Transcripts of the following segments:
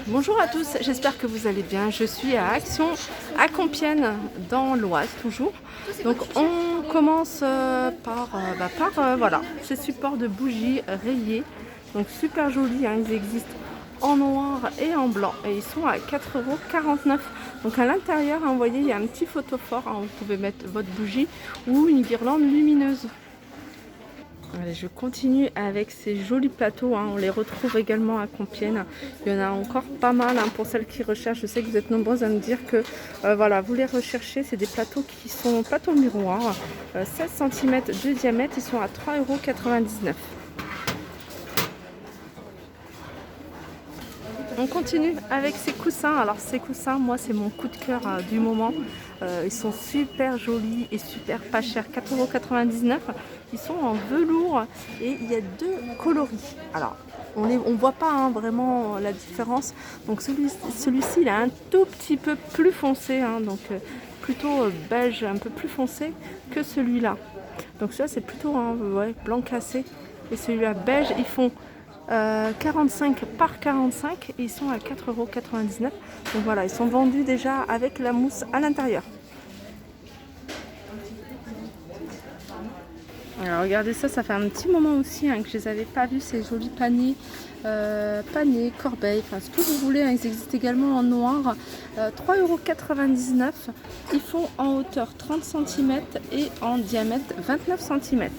Bonjour à tous, j'espère que vous allez bien. Je suis à Action, à Compiègne, dans l'Oise toujours. Donc on commence par ces supports de bougies rayés. Donc super jolis, hein, ils existent en noir et en blanc et ils sont à 4,49 €. Donc à l'intérieur, hein, vous voyez, il y a un petit photophore, hein, vous pouvez mettre votre bougie ou une guirlande lumineuse. Allez, je continue avec ces jolis plateaux, hein. On les retrouve également à Compiègne. Il y en a encore pas mal, hein, pour celles qui recherchent. Je sais que vous êtes nombreuses à me dire que voilà, vous les recherchez. C'est des plateaux qui sont plateaux miroirs, 16 cm de diamètre. Ils sont à 3,99 €. On continue avec ces coussins. Alors ces coussins, moi c'est mon coup de cœur du moment. Ils sont super jolis et super pas chers, 4,99 €. Ils sont en velours et il y a deux coloris. Alors on ne voit pas, hein, vraiment la différence. Donc celui-ci il est un tout petit peu plus foncé, hein, donc plutôt beige, un peu plus foncé que celui-là. Donc celui-là c'est plutôt ouais, blanc cassé et celui-là beige. Ils font 45 par 45 et ils sont à 4,99 €. Donc voilà, ils sont vendus déjà avec la mousse à l'intérieur. Alors regardez ça, ça fait un petit moment aussi, hein, que je les avais pas vus, ces jolis paniers, corbeilles, enfin ce que vous voulez, hein. Ils existent également en noir, 3,99 €. Ils font en hauteur 30 cm et en diamètre 29 cm.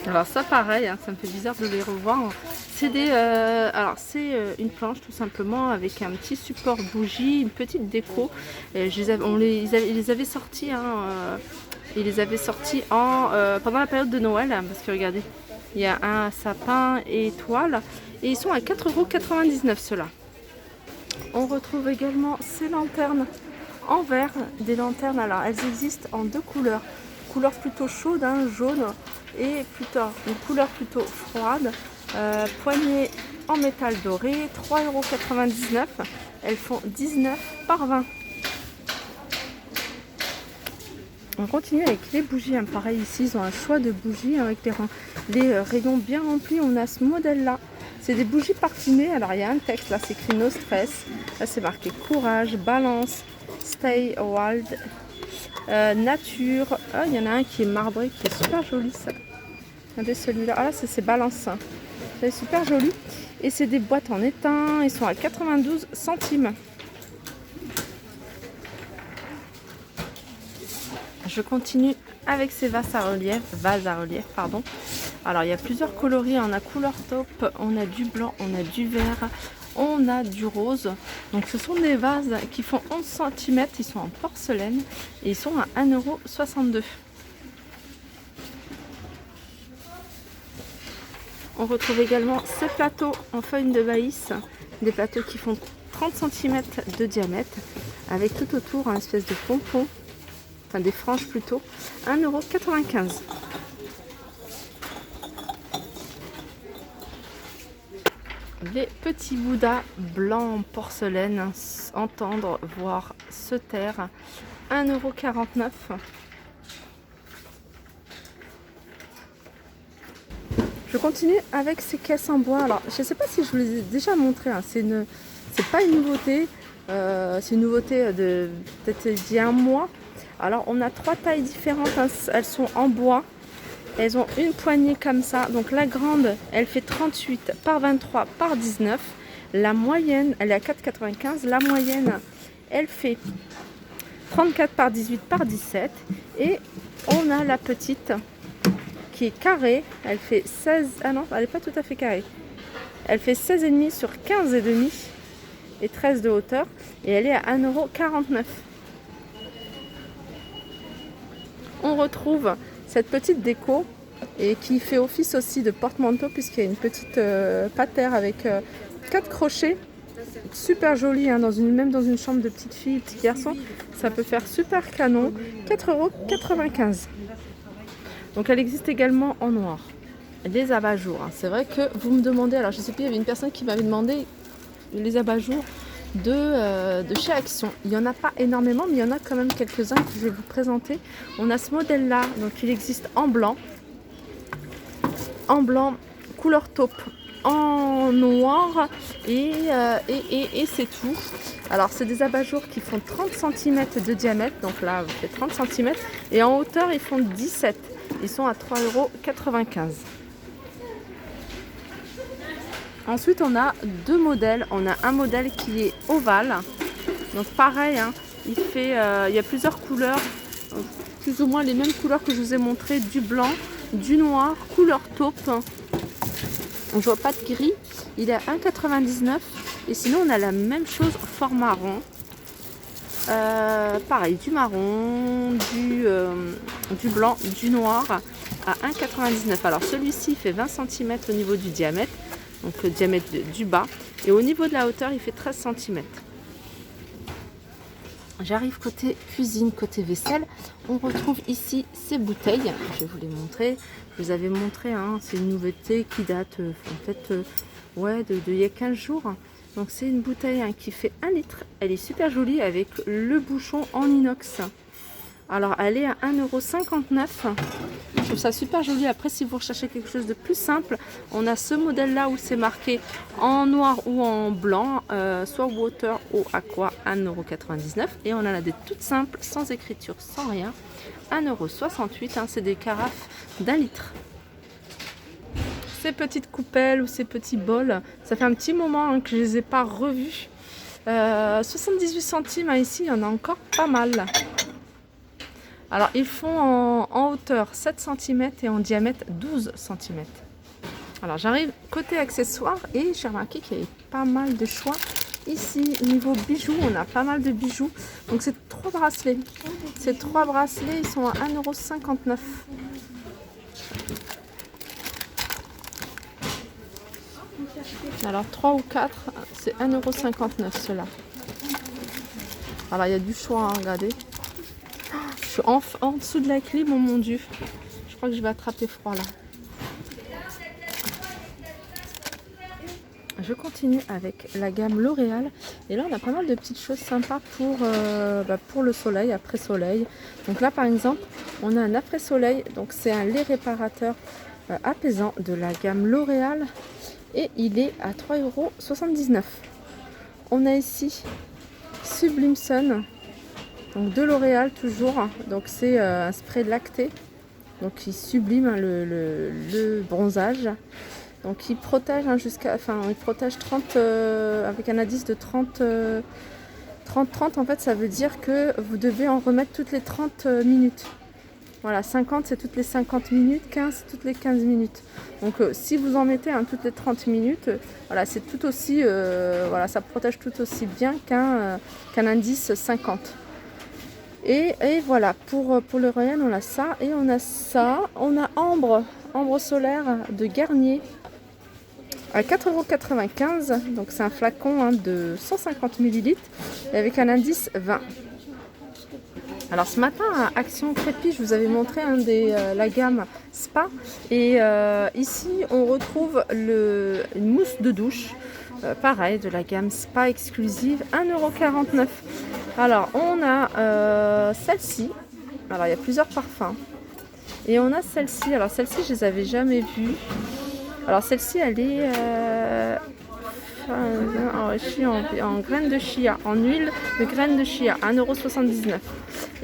Alors ça pareil, hein, ça me fait bizarre de les revoir. C'est une planche tout simplement avec un petit support bougie, une petite déco. Et ils les avaient sortis, hein, ils les avaient sortis pendant la période de Noël, hein, parce que regardez, il y a un sapin et étoile et ils sont à 4,99 € ceux-là. On retrouve également ces lanternes en verre, des lanternes. Alors elles existent en deux couleurs. Couleur plutôt chaude, hein, jaune, et une couleur plutôt froide. Poignée en métal doré, 3,99 €. Elles font 19 par 20. On continue avec les bougies, hein. Pareil ici, ils ont un choix de bougies, hein, avec les rayons bien remplis. On a ce modèle-là. C'est des bougies parfumées. Alors il y a un texte, là c'est écrit No Stress. Là c'est marqué courage, balance, stay wild. Nature. Ah, il y en a un qui est marbré, qui est super joli, ça. Regardez celui-là. Ah là, c'est balance. C'est super joli. Et c'est des boîtes en étain. Ils sont à 92 centimes. Je continue avec ces vases à relief, pardon. Alors il y a plusieurs coloris. On a couleur taupe, on a du blanc, on a du vert, on a du rose. Donc ce sont des vases qui font 11 cm, ils sont en porcelaine et ils sont à 1,62 €. On retrouve également ces plateaux en feuilles de maïs, des plateaux qui font 30 cm de diamètre avec tout autour un espèce de pompon, enfin des franges plutôt, 1,95 €. Les petits bouddhas blancs en porcelaine, entendre, voir, se taire, 1,49 €. Je continue avec ces caisses en bois. Alors, je ne sais pas si je vous les ai déjà montrées, hein. C'est pas une nouveauté. C'est une nouveauté de peut-être d'il y a un mois. Alors, on a trois tailles différentes, hein. Elles sont en bois. Elles ont une poignée comme ça. Donc la grande, elle fait 38 par 23 par 19. La moyenne, elle est à 4,95 €. La moyenne, elle fait 34 par 18 par 17. Et on a la petite qui est carrée. Elle fait 16. Ah non, elle n'est pas tout à fait carrée. Elle fait 16,5 sur 15,5 et 13 de hauteur. Et elle est à 1,49 €. On retrouve cette petite déco et qui fait office aussi de porte-manteau puisqu'il y a une petite patère avec 4 crochets, super jolie, hein, même dans une chambre de petite fille, petit garçon, ça peut faire super canon. 4,95 €. Donc elle existe également en noir. Les abat-jours, hein. C'est vrai que vous me demandez, alors je sais plus, il y avait une personne qui m'avait demandé les abat-jours de chez Action. Il n'y en a pas énormément, mais il y en a quand même quelques-uns que je vais vous présenter. On a ce modèle-là, donc il existe en blanc, couleur taupe, en noir et c'est tout. Alors c'est des abat-jours qui font 30 cm de diamètre, donc là vous faites 30 cm et en hauteur ils font 17. Ils sont à 3,95 €. Ensuite on a deux modèles. On a un modèle qui est ovale. Donc pareil, hein, il y a plusieurs couleurs, plus ou moins les mêmes couleurs que je vous ai montré, du blanc, du noir, couleur taupe. Je vois pas de gris. Il est à 1,99 €. Et sinon on a la même chose format rond. Pareil, du marron, du blanc, du noir à 1,99 €. Alors celui-ci fait 20 cm au niveau du diamètre, donc le diamètre du bas, et au niveau de la hauteur il fait 13 cm. J'arrive côté cuisine, côté vaisselle. On retrouve ici ces bouteilles. Je vais vous les montrer. Je vous avais montré, hein, c'est une nouveauté qui date en fait il y a 15 jours. Donc c'est une bouteille, hein, qui fait 1 litre. Elle est super jolie avec le bouchon en inox. Alors elle est à 1,59 €. Je trouve ça super joli. Après si vous recherchez quelque chose de plus simple, on a ce modèle là où c'est marqué en noir ou en blanc, soit water ou aqua, 1,99 €. Et on en a des toutes simples, sans écriture, sans rien, 1,68 €. Hein, c'est des carafes d'1 litre. Ces petites coupelles ou ces petits bols, ça fait un petit moment, hein, que je ne les ai pas revus. 78 centimes, hein, ici, il y en a encore pas mal. Alors ils font en hauteur 7 cm et en diamètre 12 cm. Alors j'arrive côté accessoires et j'ai remarqué qu'il y avait pas mal de choix. Ici, niveau bijoux, on a pas mal de bijoux. Donc c'est 3 bracelets. Ces 3 bracelets, ils sont à 1,59 €. Alors 3 ou 4, c'est 1,59 € ceux-là. Alors il y a du choix, hein, regardez. Je suis en dessous de la clim, oh mon dieu. Je crois que je vais attraper froid là. Je continue avec la gamme L'Oréal. Et là on a pas mal de petites choses sympas pour le soleil, après soleil. Donc là par exemple, on a un après soleil. Donc c'est un lait réparateur apaisant de la gamme L'Oréal. Et il est à 3,79 €. On a ici Sublime Sun. Donc de L'Oréal toujours, donc c'est un spray lacté, donc il sublime, hein, le bronzage. Donc il protège, hein, il protège 30 avec un indice de 30 en fait ça veut dire que vous devez en remettre toutes les 30 minutes. Voilà, 50 c'est toutes les 50 minutes, 15 c'est toutes les 15 minutes. Donc si vous en mettez, hein, toutes les 30 minutes, voilà, c'est tout aussi voilà, ça protège tout aussi bien qu'un indice 50. Et voilà, pour le Royal, on a ça et on a ça. On a ambre solaire de Garnier à 4,95 €. Donc c'est un flacon, hein, de 150 ml avec un indice 20. Alors ce matin à Action Crépi, je vous avais montré, hein, la gamme Spa. Et ici on retrouve une mousse de douche. Pareil, de la gamme Spa exclusive, 1,49 €. Alors on a celle-ci. Alors il y a plusieurs parfums. Et on a celle-ci. Alors celle-ci je les avais jamais vues. Alors celle-ci elle est enrichie en graines de chia, en huile de graines de chia, 1,79 €.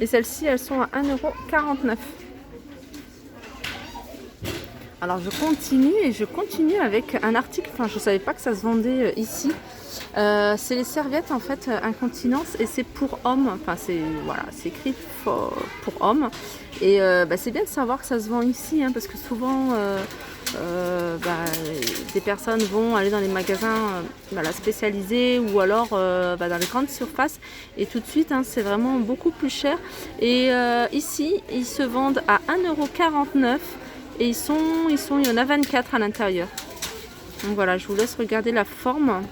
Et celles-ci elles sont à 1,49 €. Alors je continue avec un article, enfin je ne savais pas que ça se vendait ici. C'est les serviettes en fait incontinence et c'est pour hommes, enfin c'est écrit pour hommes. Et c'est bien de savoir que ça se vend ici, hein, parce que souvent des personnes vont aller dans les magasins spécialisés ou alors dans les grandes surfaces et tout de suite, hein, c'est vraiment beaucoup plus cher. Et ici ils se vendent à 1,49 € et il y en a 24 à l'intérieur. Donc voilà, je vous laisse regarder la forme.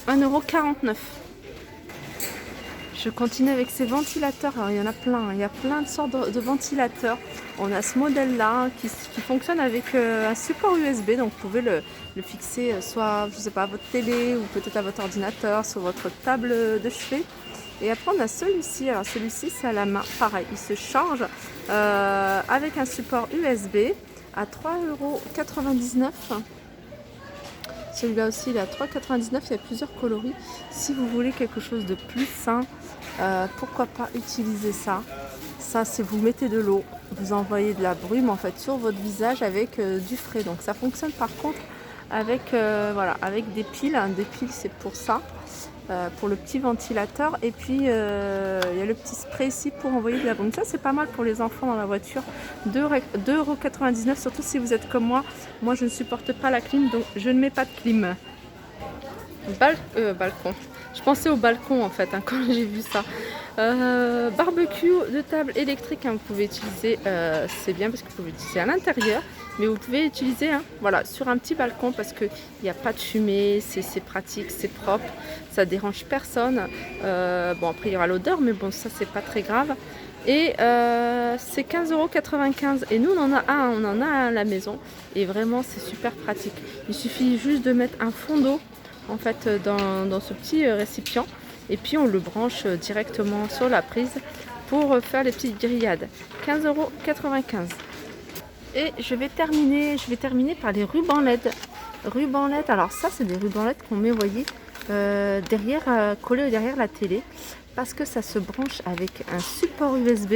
1,49 €. Je continue avec ces ventilateurs. Alors, il y en a plein, hein. Il y a plein de sortes de ventilateurs. On a ce modèle-là qui fonctionne avec un support USB. Donc vous pouvez le fixer soit, je sais pas, à votre télé ou peut-être à votre ordinateur, sur votre table de chevet. Et après on a celui-ci. Alors celui-ci c'est à la main. Pareil, il se charge avec un support USB. à 3,99 €. Celui-là aussi il est à 3,99 €. Il y a plusieurs coloris. Si vous voulez quelque chose de plus sain, pourquoi pas utiliser ça. Ça, c'est vous mettez de l'eau, vous envoyez de la brume en fait sur votre visage avec du frais. Donc ça fonctionne par contre avec, voilà, avec des piles. Des piles, c'est pour ça, pour le petit ventilateur. Et puis il y a le petit spray ici pour envoyer de la brume. Ça, c'est pas mal pour les enfants dans la voiture. 2,99 €, surtout si vous êtes comme moi. Moi, je ne supporte pas la clim, donc je ne mets pas de clim. Balcon. Je pensais au balcon en fait quand j'ai vu ça. Barbecue de table électrique, vous pouvez utiliser, c'est bien parce que vous pouvez l'utiliser à l'intérieur, mais vous pouvez l'utiliser voilà, sur un petit balcon parce qu'il n'y a pas de fumée, c'est pratique, c'est propre, ça dérange personne. Bon, après il y aura l'odeur, mais bon, ça c'est pas très grave. Et c'est 15,95 € et nous on en a un à la maison et vraiment c'est super pratique. Il suffit juste de mettre un fond d'eau en fait dans ce petit récipient et puis on le branche directement sur la prise pour faire les petites grillades. 15,95 €. Et je vais terminer par les rubans LED. Rubans LED, alors ça c'est des rubans LED qu'on met, vous voyez, collés derrière la télé, parce que ça se branche avec un support USB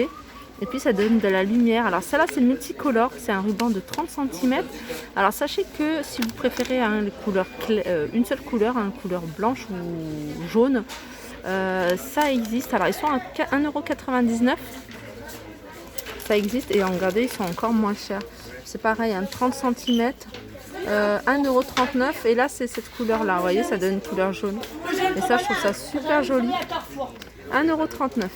et puis ça donne de la lumière. Alors ça là c'est multicolore, c'est un ruban de 30 cm. Alors sachez que si vous préférez une seule couleur, une couleur blanche ou jaune, ça existe. Alors ils sont à 1,99 €. Ça existe et regardez, ils sont encore moins chers. C'est pareil, 30 cm, 1,39 € et là c'est cette couleur là, vous voyez, ça donne une couleur jaune. Et ça je trouve ça super joli. 1,39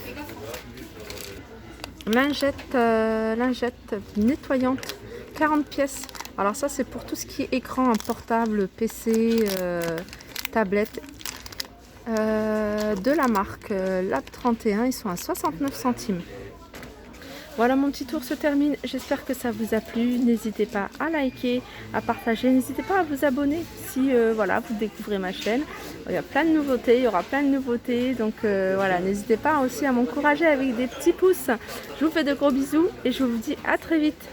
€. Lingette nettoyante, 40 pièces. Alors ça c'est pour tout ce qui est écran, portable, PC, tablette. De la marque Lab 31, ils sont à 69 centimes. Voilà, mon petit tour se termine. J'espère que ça vous a plu. N'hésitez pas à liker, à partager. N'hésitez pas à vous abonner si voilà, vous découvrez ma chaîne. Il y a plein de nouveautés, il y aura plein de nouveautés. Donc voilà, n'hésitez pas aussi à m'encourager avec des petits pouces. Je vous fais de gros bisous et je vous dis à très vite.